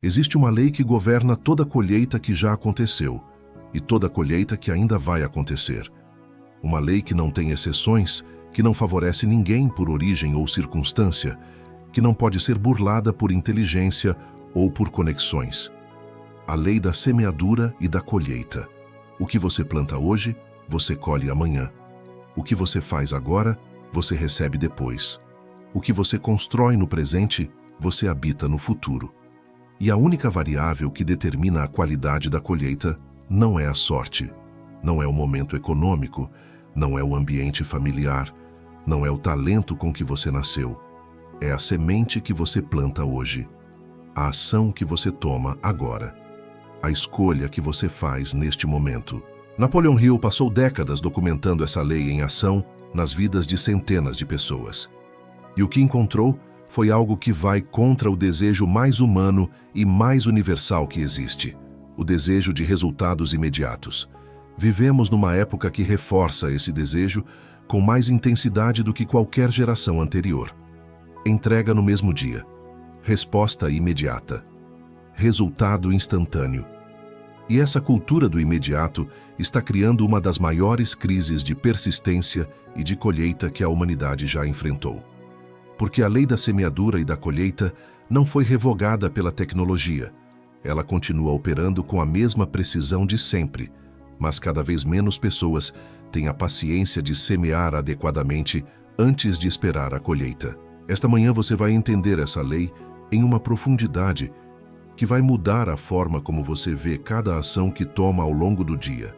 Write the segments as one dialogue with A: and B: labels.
A: Existe uma lei que governa toda colheita que já aconteceu e toda colheita que ainda vai acontecer. Uma lei que não tem exceções, que não favorece ninguém por origem ou circunstância, que não pode ser burlada por inteligência ou por conexões. A lei da semeadura e da colheita. O que você planta hoje, você colhe amanhã. O que você faz agora, você recebe depois. O que você constrói no presente, você habita no futuro. E a única variável que determina a qualidade da colheita não é a sorte, não é o momento econômico, não é o ambiente familiar, não é o talento com que você nasceu. É a semente que você planta hoje, a ação que você toma agora, a escolha que você faz neste momento. Napoleon Hill passou décadas documentando essa lei em ação nas vidas de centenas de pessoas. E o que encontrou foi algo que vai contra o desejo mais humano e mais universal que existe, o desejo de resultados imediatos. Vivemos numa época que reforça esse desejo com mais intensidade do que qualquer geração anterior. Entrega no mesmo dia, resposta imediata, resultado instantâneo. E essa cultura do imediato está criando uma das maiores crises de persistência e de colheita que a humanidade já enfrentou. Porque a lei da semeadura e da colheita não foi revogada pela tecnologia. Ela continua operando com a mesma precisão de sempre, mas cada vez menos pessoas têm a paciência de semear adequadamente antes de esperar a colheita. Esta manhã você vai entender essa lei em uma profundidade que vai mudar a forma como você vê cada ação que toma ao longo do dia.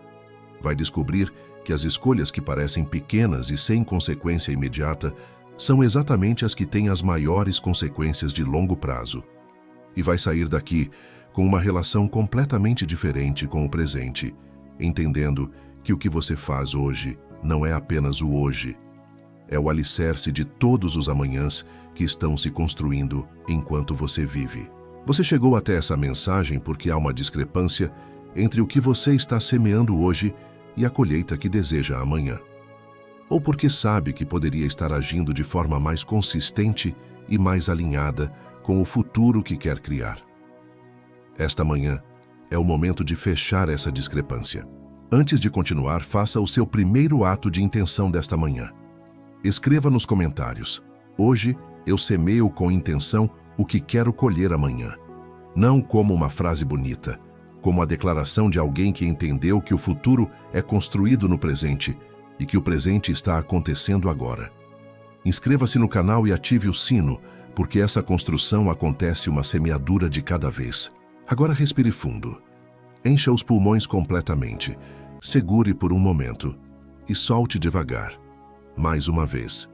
A: Vai descobrir que as escolhas que parecem pequenas e sem consequência imediata são exatamente as que têm as maiores consequências de longo prazo. E vai sair daqui com uma relação completamente diferente com o presente, entendendo que o que você faz hoje não é apenas o hoje, é o alicerce de todos os amanhãs que estão se construindo enquanto você vive. Você chegou até essa mensagem porque há uma discrepância entre o que você está semeando hoje e a colheita que deseja amanhã. Ou porque sabe que poderia estar agindo de forma mais consistente e mais alinhada com o futuro que quer criar. Esta manhã é o momento de fechar essa discrepância. Antes de continuar, faça o seu primeiro ato de intenção desta manhã. Escreva nos comentários: hoje eu semeio com intenção o que quero colher amanhã. Não como uma frase bonita, como a declaração de alguém que entendeu que o futuro é construído no presente e que o presente está acontecendo agora. Inscreva-se no canal e ative o sino, porque essa construção acontece uma semeadura de cada vez. Agora respire fundo. Encha os pulmões completamente. Segure por um momento e solte devagar. Mais uma vez.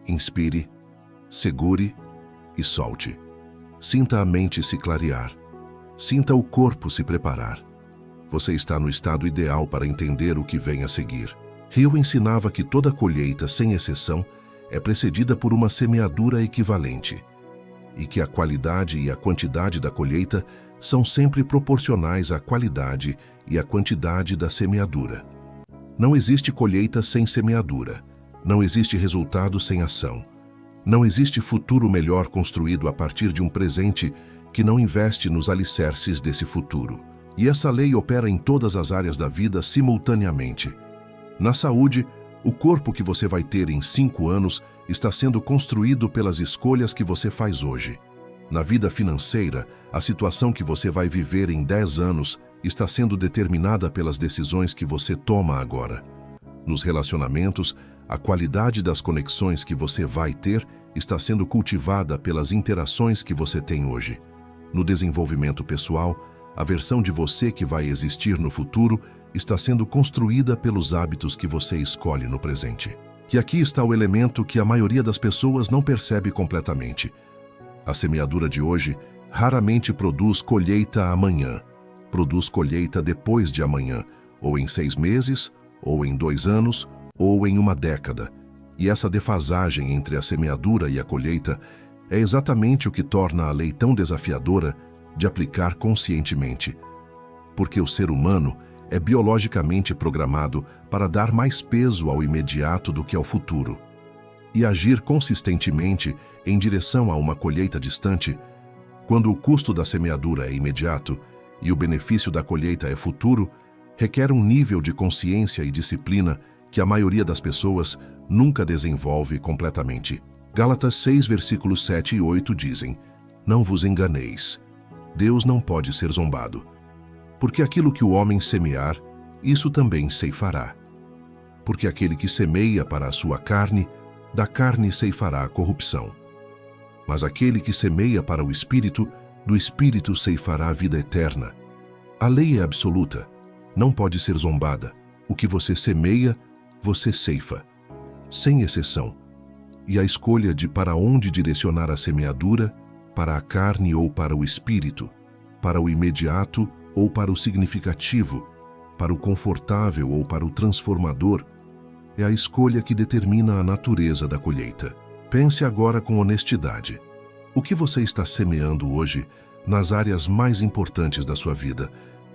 A: Inspire, segure e solte. Sinta a mente se clarear. Sinta o corpo se preparar. Você está no estado ideal para entender o que vem a seguir. Hill ensinava que toda colheita, sem exceção, é precedida por uma semeadura equivalente, e que a qualidade e a quantidade da colheita são sempre proporcionais à qualidade e à quantidade da semeadura. Não existe colheita sem semeadura, não existe resultado sem ação, não existe futuro melhor construído a partir de um presente que não investe nos alicerces desse futuro. E essa lei opera em todas as áreas da vida simultaneamente. Na saúde, o corpo que você vai ter em 5 anos está sendo construído pelas escolhas que você faz hoje. Na vida financeira, a situação que você vai viver em 10 anos está sendo determinada pelas decisões que você toma agora. Nos relacionamentos, a qualidade das conexões que você vai ter está sendo cultivada pelas interações que você tem hoje. No desenvolvimento pessoal, a versão de você que vai existir no futuro está sendo construída pelos hábitos que você escolhe no presente. E aqui está o elemento que a maioria das pessoas não percebe completamente. A semeadura de hoje raramente produz colheita amanhã. Produz colheita depois de amanhã, ou em 6 meses, ou em 2 anos, ou em uma década. E essa defasagem entre a semeadura e a colheita é exatamente o que torna a lei tão desafiadora de aplicar conscientemente. Porque o ser humano é biologicamente programado para dar mais peso ao imediato do que ao futuro. E agir consistentemente em direção a uma colheita distante Quando o custo da semeadura é imediato e o benefício da colheita é futuro, requer um nível de consciência e disciplina que a maioria das pessoas nunca desenvolve completamente. Gálatas 6, versículos 7 e 8 dizem: Não vos enganeis, Deus não pode ser zombado, porque aquilo que o homem semear, isso também ceifará. Porque aquele que semeia para a sua carne, da carne ceifará a corrupção. Mas aquele que semeia para o Espírito, do Espírito ceifará a vida eterna. A lei é absoluta, não pode ser zombada. O que você semeia, você ceifa, sem exceção. E a escolha de para onde direcionar a semeadura, para a carne ou para o Espírito, para o imediato ou para o significativo, para o confortável ou para o transformador, é a escolha que determina a natureza da colheita. Pense agora com honestidade. O que você está semeando hoje nas áreas mais importantes da sua vida?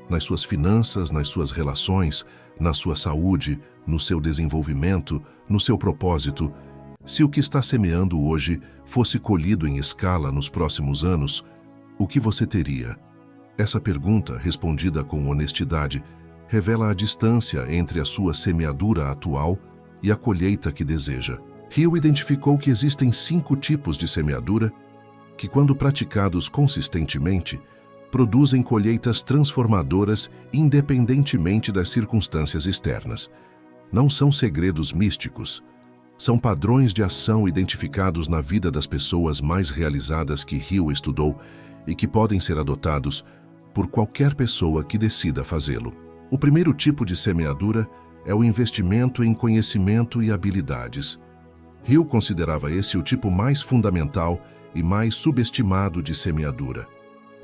A: Nas suas finanças, nas suas relações, na sua saúde, no seu desenvolvimento, no seu propósito. Se o que está semeando hoje fosse colhido em escala nos próximos anos, o que você teria? Essa pergunta, respondida com honestidade, revela a distância entre a sua semeadura atual e a colheita que deseja. Hill identificou que existem 5 tipos de semeadura que, quando praticados consistentemente, produzem colheitas transformadoras independentemente das circunstâncias externas. Não são segredos místicos. São padrões de ação identificados na vida das pessoas mais realizadas que Hill estudou e que podem ser adotados por qualquer pessoa que decida fazê-lo. O primeiro tipo de semeadura é o investimento em conhecimento e habilidades. Hill considerava esse o tipo mais fundamental e mais subestimado de semeadura.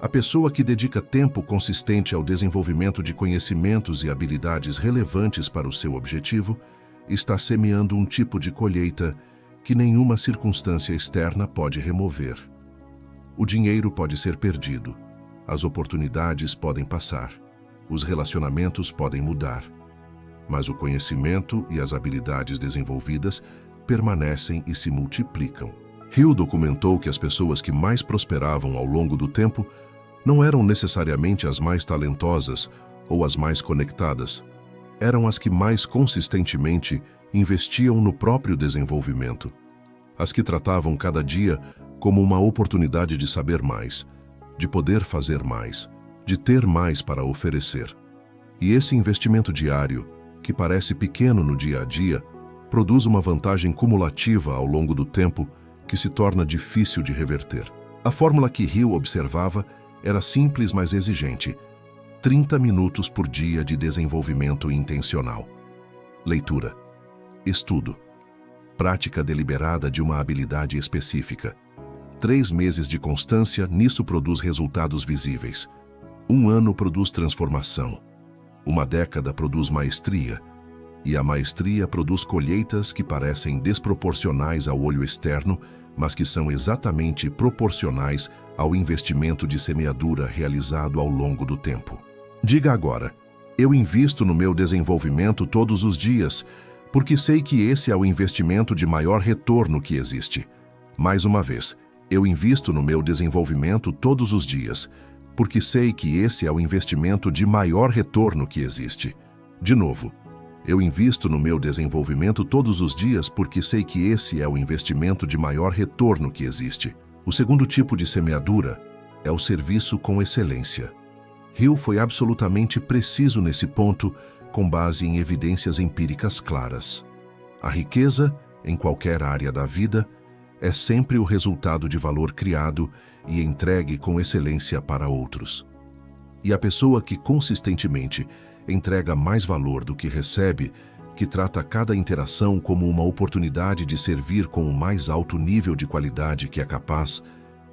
A: A pessoa que dedica tempo consistente ao desenvolvimento de conhecimentos e habilidades relevantes para o seu objetivo está semeando um tipo de colheita que nenhuma circunstância externa pode remover. O dinheiro pode ser perdido, as oportunidades podem passar, os relacionamentos podem mudar, mas o conhecimento e as habilidades desenvolvidas permanecem e se multiplicam. Hill documentou que as pessoas que mais prosperavam ao longo do tempo não eram necessariamente as mais talentosas ou as mais conectadas, eram as que mais consistentemente investiam no próprio desenvolvimento, as que tratavam cada dia como uma oportunidade de saber mais, de poder fazer mais, de ter mais para oferecer. E esse investimento diário, que parece pequeno no dia a dia, produz uma vantagem cumulativa ao longo do tempo que se torna difícil de reverter. A fórmula que Hill observava era simples, mas exigente: 30 minutos por dia de desenvolvimento intencional. Leitura, estudo, prática deliberada de uma habilidade específica. 3 meses de constância, nisso produz resultados visíveis. 1 ano produz transformação. 1 década produz maestria. E a maestria produz colheitas que parecem desproporcionais ao olho externo, mas que são exatamente proporcionais ao investimento de semeadura realizado ao longo do tempo. Diga agora: eu invisto no meu desenvolvimento todos os dias, porque sei que esse é o investimento de maior retorno que existe. Mais uma vez, eu invisto no meu desenvolvimento todos os dias, porque sei que esse é o investimento de maior retorno que existe. De novo, eu invisto no meu desenvolvimento todos os dias porque sei que esse é o investimento de maior retorno que existe. O segundo tipo de semeadura é o serviço com excelência. Hill foi absolutamente preciso nesse ponto, com base em evidências empíricas claras. A riqueza, em qualquer área da vida, é sempre o resultado de valor criado e entregue com excelência para outros. E a pessoa que consistentemente entrega mais valor do que recebe, que trata cada interação como uma oportunidade de servir com o mais alto nível de qualidade que é capaz,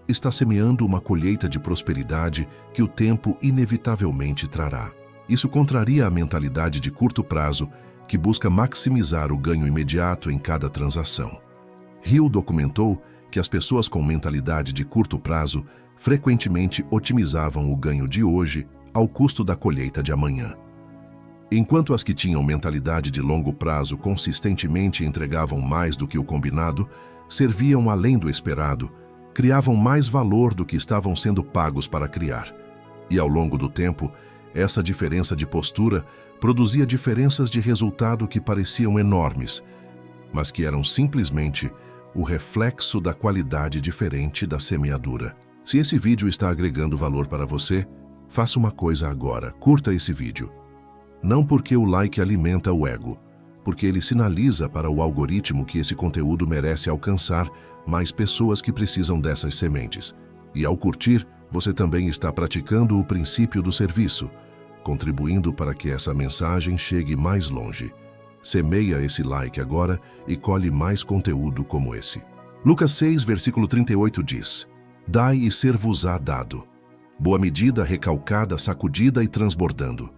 A: está semeando uma colheita de prosperidade que o tempo inevitavelmente trará. Isso contraria a mentalidade de curto prazo, que busca maximizar o ganho imediato em cada transação. Hill documentou que as pessoas com mentalidade de curto prazo frequentemente otimizavam o ganho de hoje ao custo da colheita de amanhã. Enquanto as que tinham mentalidade de longo prazo consistentemente entregavam mais do que o combinado, serviam além do esperado criavam mais valor do que estavam sendo pagos para criar. E ao longo do tempo, essa diferença de postura produzia diferenças de resultado que pareciam enormes, mas que eram simplesmente o reflexo da qualidade diferente da semeadura. Se esse vídeo está agregando valor para você, faça uma coisa agora: curta esse vídeo. Não porque o like alimenta o ego, porque ele sinaliza para o algoritmo que esse conteúdo merece alcançar mais pessoas que precisam dessas sementes. E ao curtir, você também está praticando o princípio do serviço, contribuindo para que essa mensagem chegue mais longe. Semeia esse like agora e colhe mais conteúdo como esse. Lucas 6, versículo 38 diz: Dai e ser-vos-á dado. Boa medida, recalcada, sacudida e transbordando.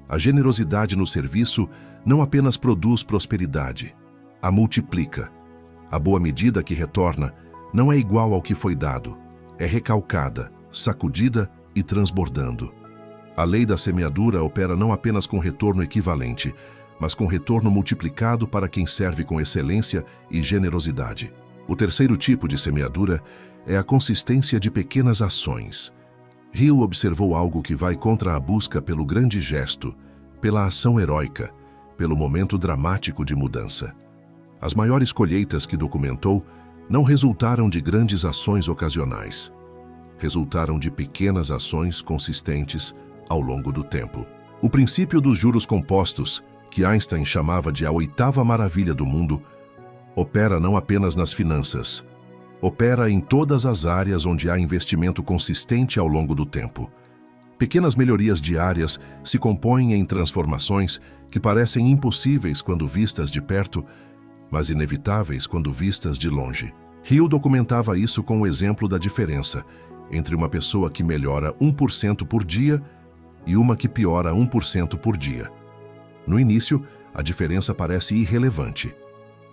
A: A generosidade no serviço não apenas produz prosperidade, a multiplica. A boa medida que retorna não é igual ao que foi dado, é recalcada, sacudida e transbordando. A lei da semeadura opera não apenas com retorno equivalente, mas com retorno multiplicado para quem serve com excelência e generosidade. O terceiro tipo de semeadura é a consistência de pequenas ações. Hill observou algo que vai contra a busca pelo grande gesto, pela ação heróica, pelo momento dramático de mudança. As maiores colheitas que documentou não resultaram de grandes ações ocasionais. Resultaram de pequenas ações consistentes ao longo do tempo. O princípio dos juros compostos, que Einstein chamava de a oitava maravilha do mundo, opera não apenas nas finanças. Opera em todas as áreas onde há investimento consistente ao longo do tempo. Pequenas melhorias diárias se compõem em transformações que parecem impossíveis quando vistas de perto, mas inevitáveis quando vistas de longe. Hill documentava isso com o exemplo da diferença entre uma pessoa que melhora 1% por dia e uma que piora 1% por dia. No início, a diferença parece irrelevante,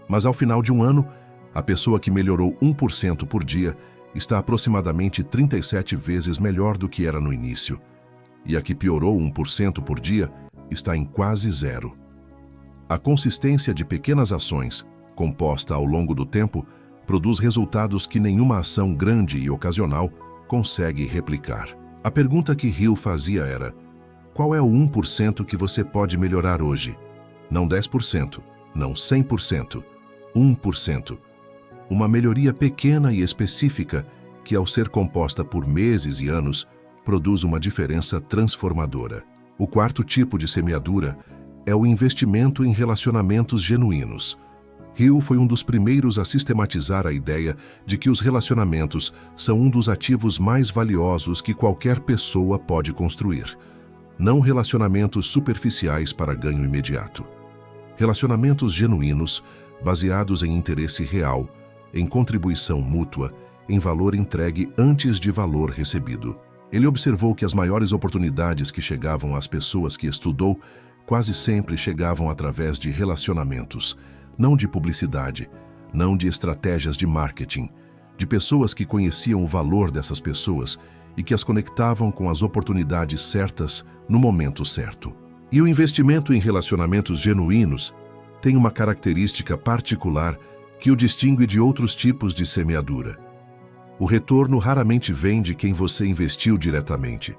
A: mas ao final de um ano, a pessoa que melhorou 1% por dia está aproximadamente 37 vezes melhor do que era no início, e a que piorou 1% por dia está em quase zero. A consistência de pequenas ações, composta ao longo do tempo, produz resultados que nenhuma ação grande e ocasional consegue replicar. A pergunta que Hill fazia era: qual é o 1% que você pode melhorar hoje? Não 10%, não 100%, 1%. Uma melhoria pequena e específica que, ao ser composta por meses e anos, produz uma diferença transformadora. O quarto tipo de semeadura é o investimento em relacionamentos genuínos. Hill foi um dos primeiros a sistematizar a ideia de que os relacionamentos são um dos ativos mais valiosos que qualquer pessoa pode construir. Não relacionamentos superficiais para ganho imediato. Relacionamentos genuínos, baseados em interesse real, em contribuição mútua, em valor entregue antes de valor recebido. Ele observou que as maiores oportunidades que chegavam às pessoas que estudou quase sempre chegavam através de relacionamentos, não de publicidade, não de estratégias de marketing, de pessoas que conheciam o valor dessas pessoas e que as conectavam com as oportunidades certas no momento certo. E o investimento em relacionamentos genuínos tem uma característica particular que o distingue de outros tipos de semeadura. O retorno raramente vem de quem você investiu diretamente.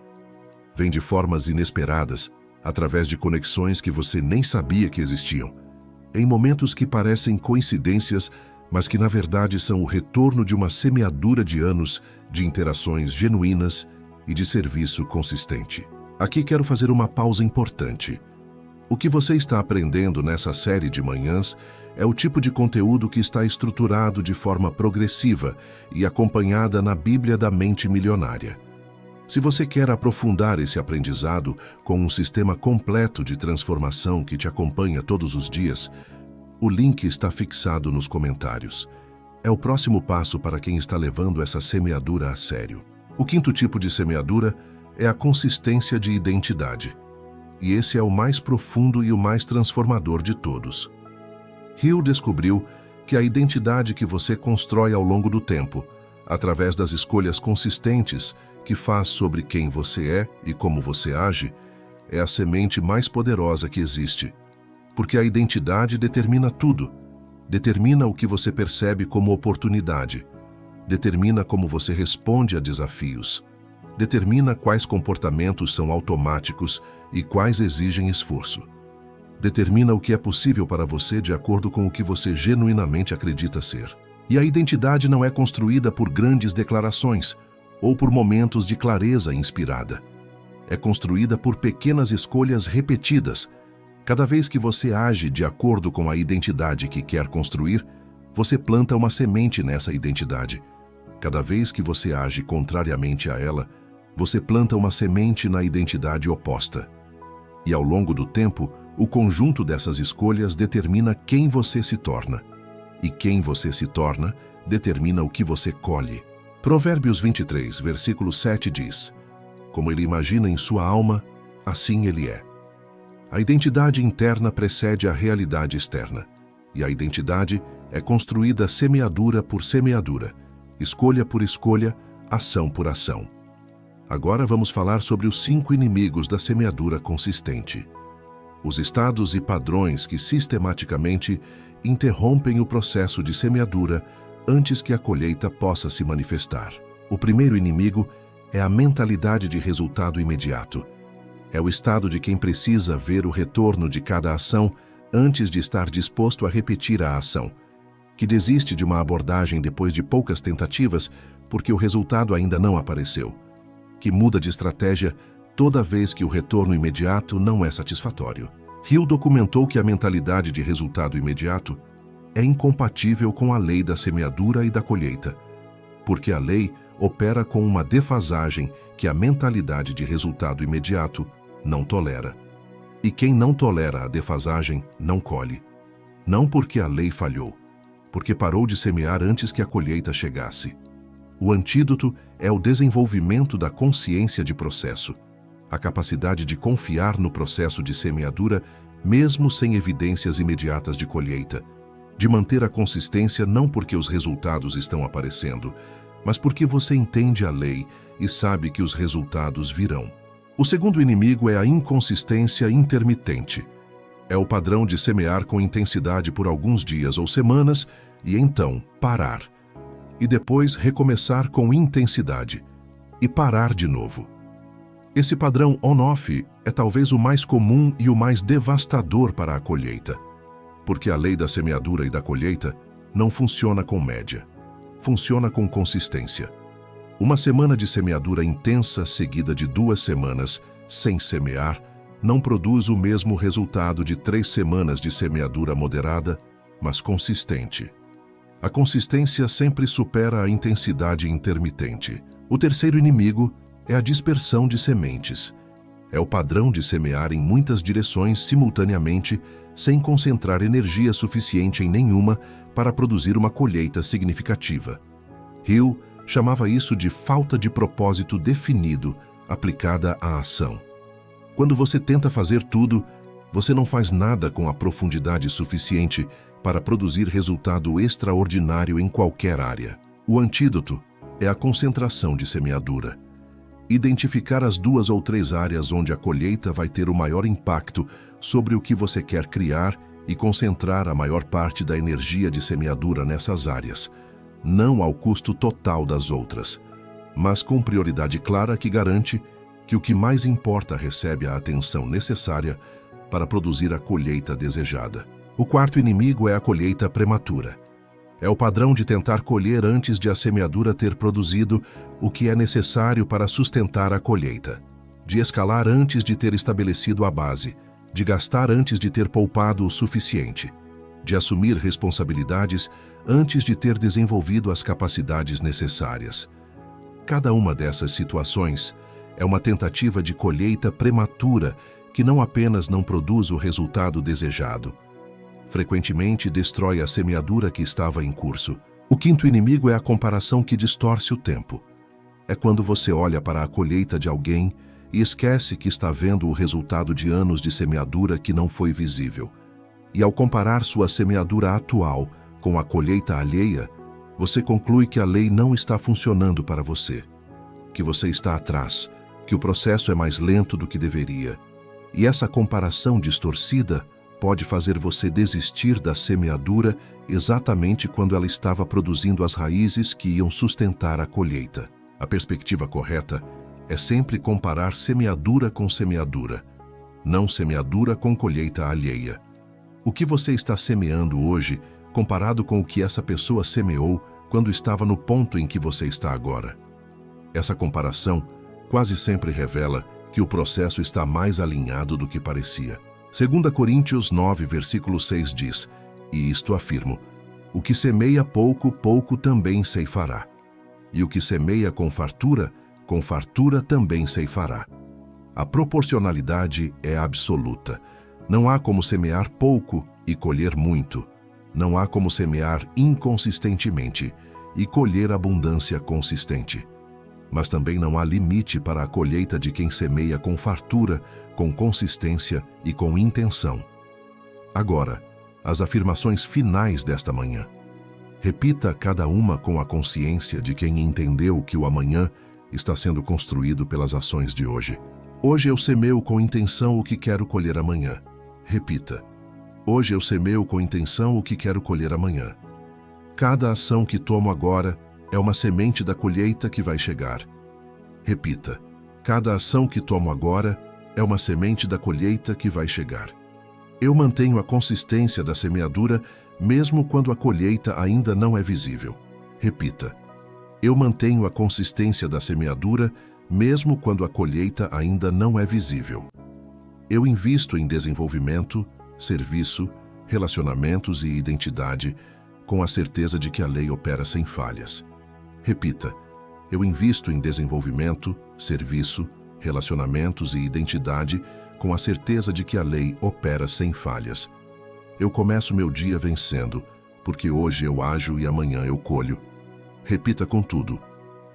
A: Vem de formas inesperadas, através de conexões que você nem sabia que existiam, em momentos que parecem coincidências, mas que na verdade são o retorno de uma semeadura de anos de interações genuínas e de serviço consistente. Aqui quero fazer uma pausa importante. O que você está aprendendo nessa série de manhãs é o tipo de conteúdo que está estruturado de forma progressiva e acompanhada na Bíblia da Mente Milionária. Se você quer aprofundar esse aprendizado com um sistema completo de transformação que te acompanha todos os dias, o link está fixado nos comentários. É o próximo passo para quem está levando essa semeadura a sério. O quinto tipo de semeadura é a consistência de identidade. E esse é o mais profundo e o mais transformador de todos. Hill descobriu que a identidade que você constrói ao longo do tempo, através das escolhas consistentes que faz sobre quem você é e como você age, é a semente mais poderosa que existe. Porque a identidade determina tudo. Determina o que você percebe como oportunidade, determina como você responde a desafios, determina quais comportamentos são automáticos e quais exigem esforço. Determina o que é possível para você de acordo com o que você genuinamente acredita ser. E a identidade não é construída por grandes declarações ou por momentos de clareza inspirada. É construída por pequenas escolhas repetidas. Cada vez que você age de acordo com a identidade que quer construir, você planta uma semente nessa identidade. Cada vez que você age contrariamente a ela, você planta uma semente na identidade oposta. E ao longo do tempo, o conjunto dessas escolhas determina quem você se torna. E quem você se torna, determina o que você colhe. Provérbios 23, versículo 7 diz: como ele imagina em sua alma, assim ele é. A identidade interna precede a realidade externa. E a identidade é construída semeadura por semeadura, escolha por escolha, ação por ação. Agora vamos falar sobre os 5 inimigos da semeadura consistente. Os estados e padrões que sistematicamente interrompem o processo de semeadura antes que a colheita possa se manifestar. O primeiro inimigo é a mentalidade de resultado imediato. É o estado de quem precisa ver o retorno de cada ação antes de estar disposto a repetir a ação, que desiste de uma abordagem depois de poucas tentativas porque o resultado ainda não apareceu, que muda de estratégia toda vez que o retorno imediato não é satisfatório. Hill documentou que a mentalidade de resultado imediato é incompatível com a lei da semeadura e da colheita, porque a lei opera com uma defasagem que a mentalidade de resultado imediato não tolera. E quem não tolera a defasagem não colhe. Não porque a lei falhou, porque parou de semear antes que a colheita chegasse. O antídoto é o desenvolvimento da consciência de processo, a capacidade de confiar no processo de semeadura mesmo sem evidências imediatas de colheita, de manter a consistência não porque os resultados estão aparecendo, mas porque você entende a lei e sabe que os resultados virão. O segundo inimigo é a inconsistência intermitente. É o padrão de semear com intensidade por alguns dias ou semanas e então parar. E depois recomeçar com intensidade e parar de novo. Esse padrão on-off é talvez o mais comum e o mais devastador para a colheita, porque a lei da semeadura e da colheita não funciona com média. Funciona com consistência. Uma semana de semeadura intensa seguida de 2 semanas sem semear não produz o mesmo resultado de 3 semanas de semeadura moderada, mas consistente. A consistência sempre supera a intensidade intermitente. O terceiro inimigo é a dispersão de sementes. É o padrão de semear em muitas direções simultaneamente, sem concentrar energia suficiente em nenhuma para produzir uma colheita significativa. Hill chamava isso de falta de propósito definido aplicada à ação. Quando você tenta fazer tudo, você não faz nada com a profundidade suficiente para produzir resultado extraordinário em qualquer área. O antídoto é a concentração de semeadura. Identificar as 2 ou 3 áreas onde a colheita vai ter o maior impacto sobre o que você quer criar e concentrar a maior parte da energia de semeadura nessas áreas, não ao custo total das outras, mas com prioridade clara que garante que o que mais importa recebe a atenção necessária para produzir a colheita desejada. O quarto inimigo é a colheita prematura. É o padrão de tentar colher antes de a semeadura ter produzido o que é necessário para sustentar a colheita, de escalar antes de ter estabelecido a base, de gastar antes de ter poupado o suficiente, de assumir responsabilidades antes de ter desenvolvido as capacidades necessárias. Cada uma dessas situações é uma tentativa de colheita prematura que não apenas não produz o resultado desejado, frequentemente destrói a semeadura que estava em curso. O quinto inimigo é a comparação que distorce o tempo. É quando você olha para a colheita de alguém e esquece que está vendo o resultado de anos de semeadura que não foi visível. E ao comparar sua semeadura atual com a colheita alheia, você conclui que a lei não está funcionando para você, que você está atrás, que o processo é mais lento do que deveria. E essa comparação distorcida pode fazer você desistir da semeadura exatamente quando ela estava produzindo as raízes que iam sustentar a colheita. A perspectiva correta é sempre comparar semeadura com semeadura, não semeadura com colheita alheia. O que você está semeando hoje, comparado com o que essa pessoa semeou quando estava no ponto em que você está agora? Essa comparação quase sempre revela que o processo está mais alinhado do que parecia. 2 Coríntios 9, versículo 6 diz, e isto afirmo, o que semeia pouco, pouco também ceifará. E o que semeia com fartura também ceifará. A proporcionalidade é absoluta. Não há como semear pouco e colher muito. Não há como semear inconsistentemente e colher abundância consistente. Mas também não há limite para a colheita de quem semeia com fartura, com consistência e com intenção. Agora, as afirmações finais desta manhã. Repita cada uma com a consciência de quem entendeu que o amanhã está sendo construído pelas ações de hoje. Hoje eu semeio com intenção o que quero colher amanhã. Repita. Hoje eu semeio com intenção o que quero colher amanhã. Cada ação que tomo agora é uma semente da colheita que vai chegar. Repita. Cada ação que tomo agora é uma semente da colheita que vai chegar. Eu mantenho a consistência da semeadura mesmo quando a colheita ainda não é visível. Repita. Eu mantenho a consistência da semeadura mesmo quando a colheita ainda não é visível. Eu invisto em desenvolvimento, serviço, relacionamentos e identidade, com a certeza de que a lei opera sem falhas. Repita. Eu invisto em desenvolvimento, serviço, relacionamentos e identidade, com a certeza de que a lei opera sem falhas. Eu começo meu dia vencendo, porque hoje eu ajo e amanhã eu colho. Repita com tudo.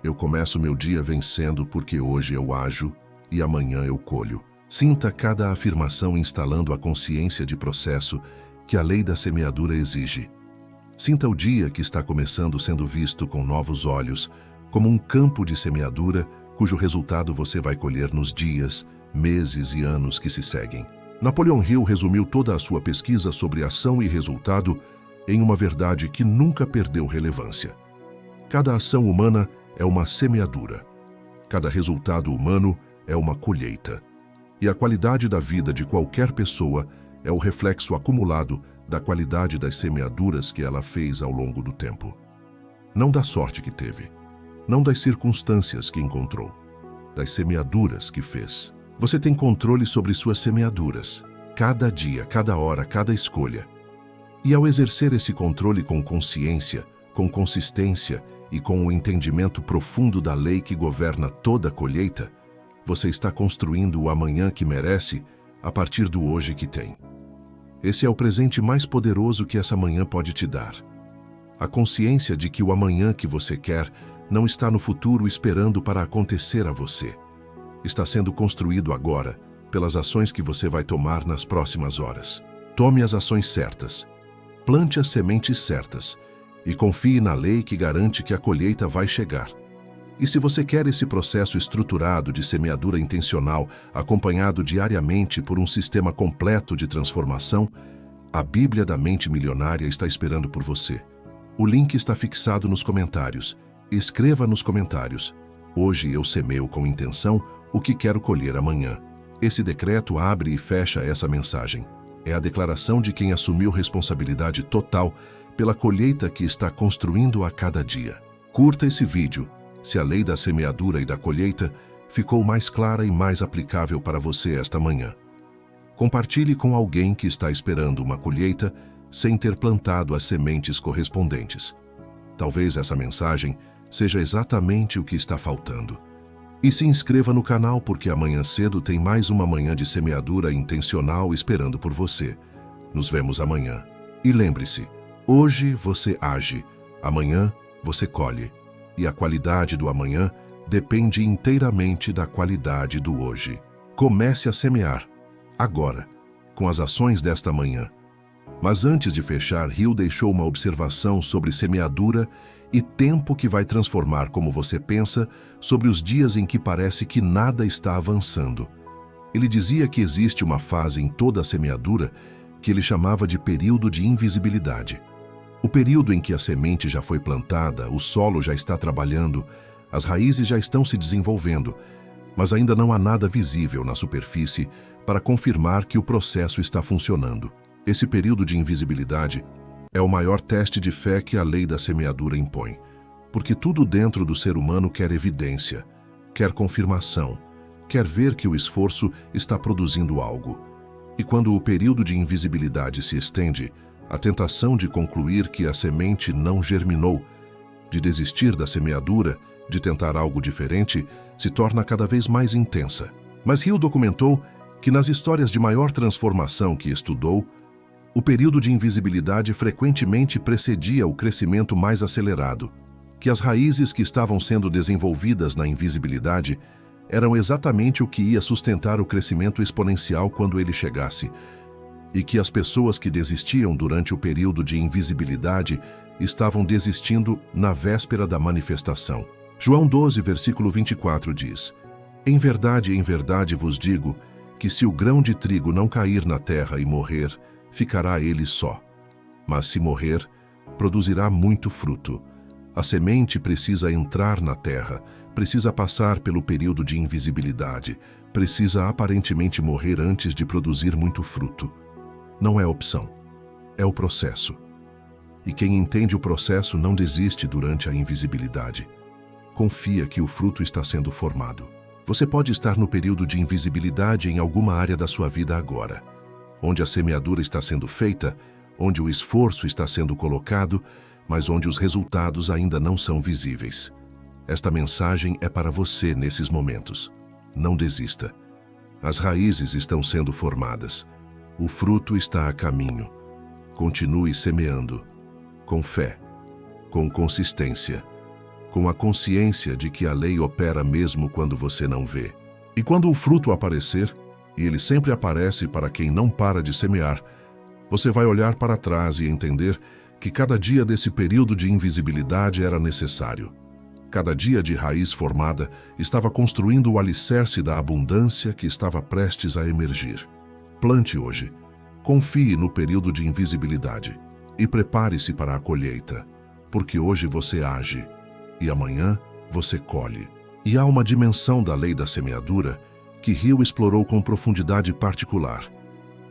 A: Eu começo meu dia vencendo porque hoje eu ajo e amanhã eu colho. Sinta cada afirmação instalando a consciência de processo que a lei da semeadura exige. Sinta o dia que está começando sendo visto com novos olhos, como um campo de semeadura cujo resultado você vai colher nos dias, meses e anos que se seguem. Napoleon Hill resumiu toda a sua pesquisa sobre ação e resultado em uma verdade que nunca perdeu relevância. Cada ação humana é uma semeadura. Cada resultado humano é uma colheita. E a qualidade da vida de qualquer pessoa é o reflexo acumulado da qualidade das semeaduras que ela fez ao longo do tempo. Não da sorte que teve, não das circunstâncias que encontrou, das semeaduras que fez. Você tem controle sobre suas semeaduras, cada dia, cada hora, cada escolha. E ao exercer esse controle com consciência, com consistência e com o entendimento profundo da lei que governa toda a colheita, você está construindo o amanhã que merece a partir do hoje que tem. Esse é o presente mais poderoso que essa manhã pode te dar. A consciência de que o amanhã que você quer não está no futuro esperando para acontecer a você. Está sendo construído agora, pelas ações que você vai tomar nas próximas horas. Tome as ações certas, plante as sementes certas e confie na lei que garante que a colheita vai chegar. E se você quer esse processo estruturado de semeadura intencional, acompanhado diariamente por um sistema completo de transformação, a Bíblia da Mente Milionária está esperando por você. O link está fixado nos comentários. Escreva nos comentários. Hoje eu semeio com intenção o que quero colher amanhã. Esse decreto abre e fecha essa mensagem. É a declaração de quem assumiu responsabilidade total pela colheita que está construindo a cada dia. Curta esse vídeo, se a lei da semeadura e da colheita ficou mais clara e mais aplicável para você esta manhã. Compartilhe com alguém que está esperando uma colheita sem ter plantado as sementes correspondentes. Talvez essa mensagem seja exatamente o que está faltando. E se inscreva no canal porque amanhã cedo tem mais uma manhã de semeadura intencional esperando por você. Nos vemos amanhã. E lembre-se, hoje você age, amanhã você colhe. E a qualidade do amanhã depende inteiramente da qualidade do hoje. Comece a semear, agora, com as ações desta manhã. Mas antes de fechar, Hill deixou uma observação sobre semeadura e tempo que vai transformar como você pensa sobre os dias em que parece que nada está avançando. Ele dizia que existe uma fase em toda a semeadura que ele chamava de período de invisibilidade. O período em que a semente já foi plantada, o solo já está trabalhando, as raízes já estão se desenvolvendo, mas ainda não há nada visível na superfície para confirmar que o processo está funcionando. Esse período de invisibilidade é o maior teste de fé que a lei da semeadura impõe, porque tudo dentro do ser humano quer evidência, quer confirmação, quer ver que o esforço está produzindo algo. E quando o período de invisibilidade se estende, a tentação de concluir que a semente não germinou, de desistir da semeadura, de tentar algo diferente, se torna cada vez mais intensa. Mas Hill documentou que nas histórias de maior transformação que estudou, o período de invisibilidade frequentemente precedia o crescimento mais acelerado, que as raízes que estavam sendo desenvolvidas na invisibilidade eram exatamente o que ia sustentar o crescimento exponencial quando ele chegasse, e que as pessoas que desistiam durante o período de invisibilidade estavam desistindo na véspera da manifestação. João 12, versículo 24 diz: em verdade vos digo, que se o grão de trigo não cair na terra e morrer, ficará ele só. Mas se morrer, produzirá muito fruto. A semente precisa entrar na terra, precisa passar pelo período de invisibilidade, precisa aparentemente morrer antes de produzir muito fruto. Não é opção, é o processo. E quem entende o processo não desiste durante a invisibilidade. Confia que o fruto está sendo formado. Você pode estar no período de invisibilidade em alguma área da sua vida agora, onde a semeadura está sendo feita, onde o esforço está sendo colocado, mas onde os resultados ainda não são visíveis. Esta mensagem é para você nesses momentos. Não desista. As raízes estão sendo formadas. O fruto está a caminho. Continue semeando, com fé, com consistência, com a consciência de que a lei opera mesmo quando você não vê. E quando o fruto aparecer, e ele sempre aparece para quem não para de semear, você vai olhar para trás e entender que cada dia desse período de invisibilidade era necessário. Cada dia de raiz formada estava construindo o alicerce da abundância que estava prestes a emergir. Plante hoje, confie no período de invisibilidade e prepare-se para a colheita, porque hoje você age e amanhã você colhe. E há uma dimensão da lei da semeadura que Hill explorou com profundidade particular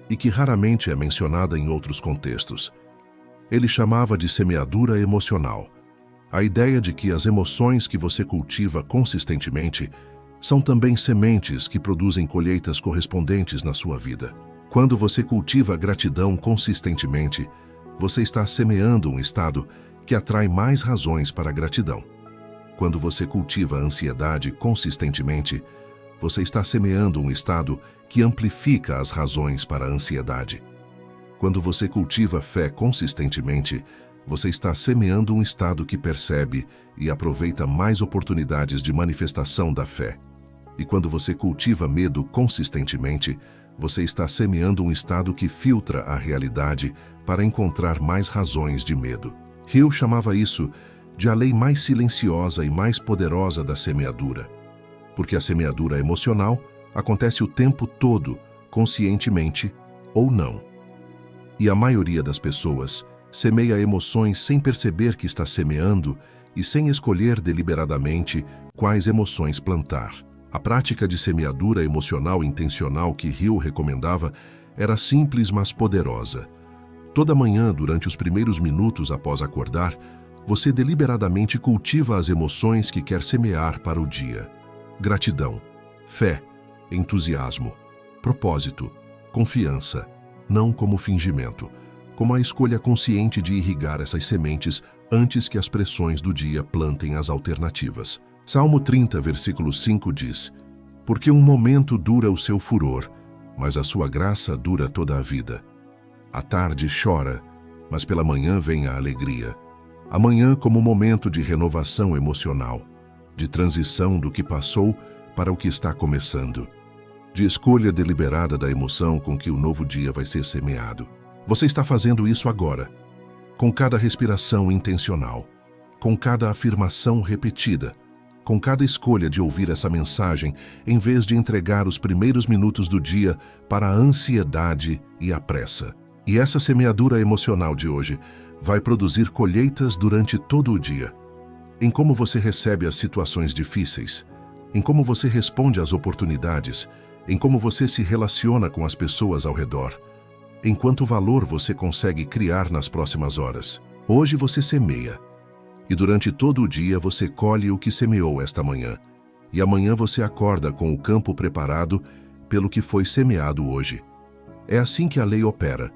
A: e que raramente é mencionada em outros contextos. Ele chamava de semeadura emocional. A ideia de que as emoções que você cultiva consistentemente são também sementes que produzem colheitas correspondentes na sua vida. Quando você cultiva gratidão consistentemente, você está semeando um estado que atrai mais razões para a gratidão. Quando você cultiva a ansiedade consistentemente, você está semeando um estado que amplifica as razões para a ansiedade. Quando você cultiva fé consistentemente, você está semeando um estado que percebe e aproveita mais oportunidades de manifestação da fé. E quando você cultiva medo consistentemente, você está semeando um estado que filtra a realidade para encontrar mais razões de medo. Hill chamava isso de a lei mais silenciosa e mais poderosa da semeadura, porque a semeadura emocional acontece o tempo todo, conscientemente ou não. E a maioria das pessoas semeia emoções sem perceber que está semeando e sem escolher deliberadamente quais emoções plantar. A prática de semeadura emocional intencional que Hill recomendava era simples, mas poderosa. Toda manhã, durante os primeiros minutos após acordar, você deliberadamente cultiva as emoções que quer semear para o dia. Gratidão, fé, entusiasmo, propósito, confiança, não como fingimento, como a escolha consciente de irrigar essas sementes antes que as pressões do dia plantem as alternativas. Salmo 30, versículo 5 diz: porque um momento dura o seu furor, mas a sua graça dura toda a vida. A tarde chora, mas pela manhã vem a alegria. A manhã como momento de renovação emocional, de transição do que passou para o que está começando, de escolha deliberada da emoção com que o novo dia vai ser semeado. Você está fazendo isso agora, com cada respiração intencional, com cada afirmação repetida, com cada escolha de ouvir essa mensagem, em vez de entregar os primeiros minutos do dia para a ansiedade e a pressa. E essa semeadura emocional de hoje vai produzir colheitas durante todo o dia. Em como você recebe as situações difíceis, em como você responde às oportunidades, em como você se relaciona com as pessoas ao redor, em quanto valor você consegue criar nas próximas horas. Hoje você semeia, e durante todo o dia você colhe o que semeou esta manhã, e amanhã você acorda com o campo preparado pelo que foi semeado hoje. É assim que a lei opera,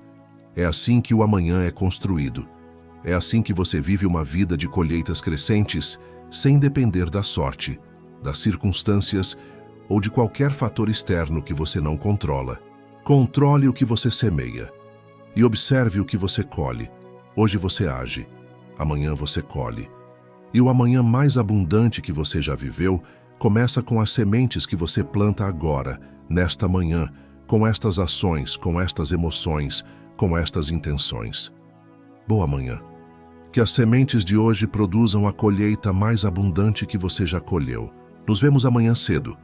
A: é assim que o amanhã é construído, é assim que você vive uma vida de colheitas crescentes, sem depender da sorte, das circunstâncias ou de qualquer fator externo que você não controla. Controle o que você semeia e observe o que você colhe. Hoje você age, amanhã você colhe. E o amanhã mais abundante que você já viveu começa com as sementes que você planta agora, nesta manhã, com estas ações, com estas emoções, com estas intenções. Boa manhã. Que as sementes de hoje produzam a colheita mais abundante que você já colheu. Nos vemos amanhã cedo,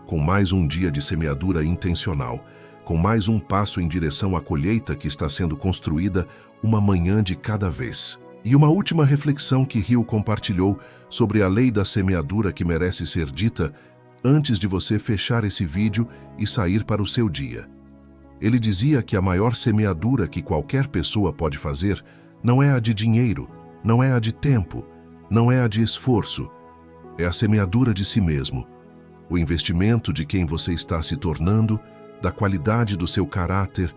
A: com mais um dia de semeadura intencional, com mais um passo em direção à colheita que está sendo construída uma manhã de cada vez. E uma última reflexão que Hill compartilhou sobre a lei da semeadura que merece ser dita antes de você fechar esse vídeo e sair para o seu dia. Ele dizia que a maior semeadura que qualquer pessoa pode fazer não é a de dinheiro, não é a de tempo, não é a de esforço, é a semeadura de si mesmo, o investimento de quem você está se tornando, da qualidade do seu caráter,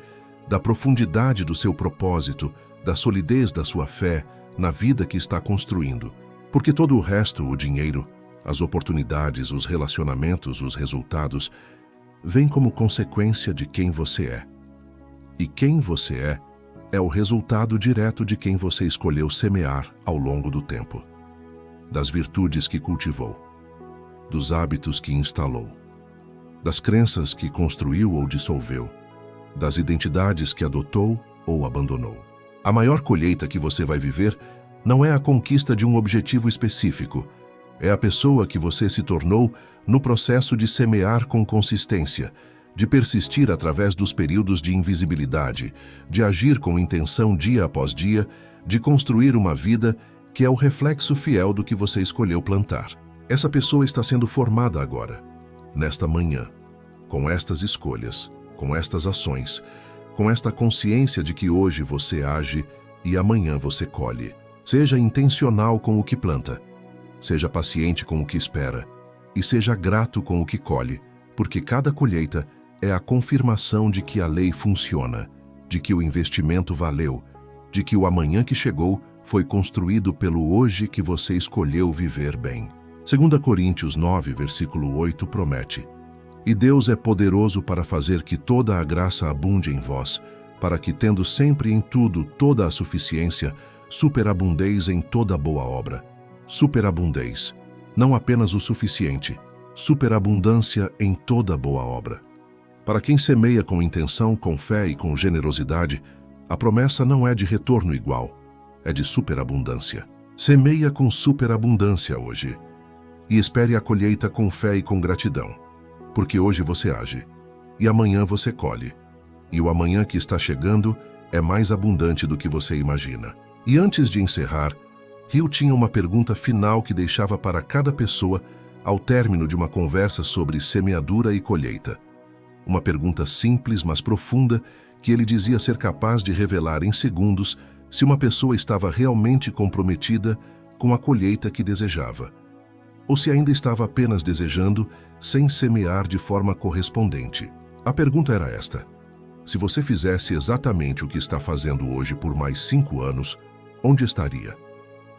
A: da profundidade do seu propósito, da solidez da sua fé na vida que está construindo. Porque todo o resto, o dinheiro, as oportunidades, os relacionamentos, os resultados, vem como consequência de quem você é. E quem você é o resultado direto de quem você escolheu semear ao longo do tempo, das virtudes que cultivou, dos hábitos que instalou, das crenças que construiu ou dissolveu, das identidades que adotou ou abandonou. A maior colheita que você vai viver não é a conquista de um objetivo específico, é a pessoa que você se tornou no processo de semear com consistência, de persistir através dos períodos de invisibilidade, de agir com intenção dia após dia, de construir uma vida que é o reflexo fiel do que você escolheu plantar. Essa pessoa está sendo formada agora, nesta manhã, com estas escolhas, com estas ações, com esta consciência de que hoje você age e amanhã você colhe. Seja intencional com o que planta, seja paciente com o que espera e seja grato com o que colhe, porque cada colheita é a confirmação de que a lei funciona, de que o investimento valeu, de que o amanhã que chegou foi construído pelo hoje que você escolheu viver bem. 2 Coríntios 9, versículo 8 promete: E Deus é poderoso para fazer que toda a graça abunde em vós, para que, tendo sempre em tudo toda a suficiência, superabundeis em toda boa obra. Superabundeis, não apenas o suficiente, superabundância em toda boa obra. Para quem semeia com intenção, com fé e com generosidade, a promessa não é de retorno igual, é de superabundância. Semeia com superabundância hoje e espere a colheita com fé e com gratidão, porque hoje você age e amanhã você colhe, e o amanhã que está chegando é mais abundante do que você imagina. E antes de encerrar, Hill tinha uma pergunta final que deixava para cada pessoa ao término de uma conversa sobre semeadura e colheita. Uma pergunta simples, mas profunda, que ele dizia ser capaz de revelar em segundos se uma pessoa estava realmente comprometida com a colheita que desejava, ou se ainda estava apenas desejando, sem semear de forma correspondente. A pergunta era esta: se você fizesse exatamente o que está fazendo hoje por mais 5 anos, onde estaria?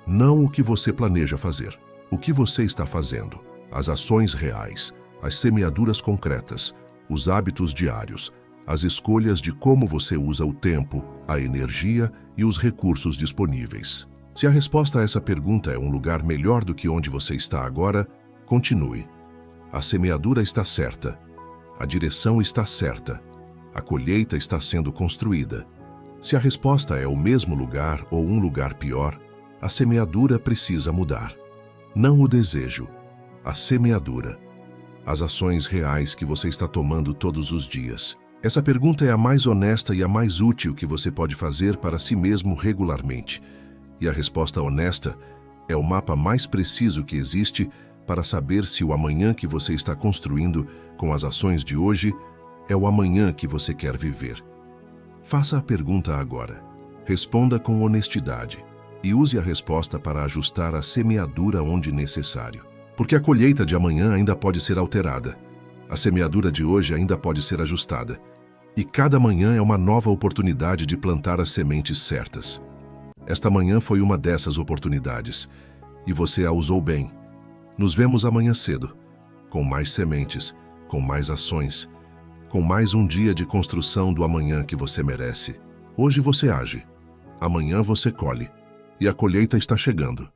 A: Não o que você planeja fazer, o que você está fazendo, as ações reais, as semeaduras concretas, os hábitos diários, as escolhas de como você usa o tempo, a energia e os recursos disponíveis. Se a resposta a essa pergunta é um lugar melhor do que onde você está agora, continue. A semeadura está certa, a direção está certa, a colheita está sendo construída. Se a resposta é o mesmo lugar ou um lugar pior, a semeadura precisa mudar. Não o desejo, a semeadura. As ações reais que você está tomando todos os dias. Essa pergunta é a mais honesta e a mais útil que você pode fazer para si mesmo regularmente. E a resposta honesta é o mapa mais preciso que existe para saber se o amanhã que você está construindo com as ações de hoje é o amanhã que você quer viver. Faça a pergunta agora. Responda com honestidade e use a resposta para ajustar a semeadura onde necessário. Porque a colheita de amanhã ainda pode ser alterada. A semeadura de hoje ainda pode ser ajustada. E cada manhã é uma nova oportunidade de plantar as sementes certas. Esta manhã foi uma dessas oportunidades, e você a usou bem. Nos vemos amanhã cedo, com mais sementes, com mais ações, com mais um dia de construção do amanhã que você merece. Hoje você age, amanhã você colhe, e a colheita está chegando.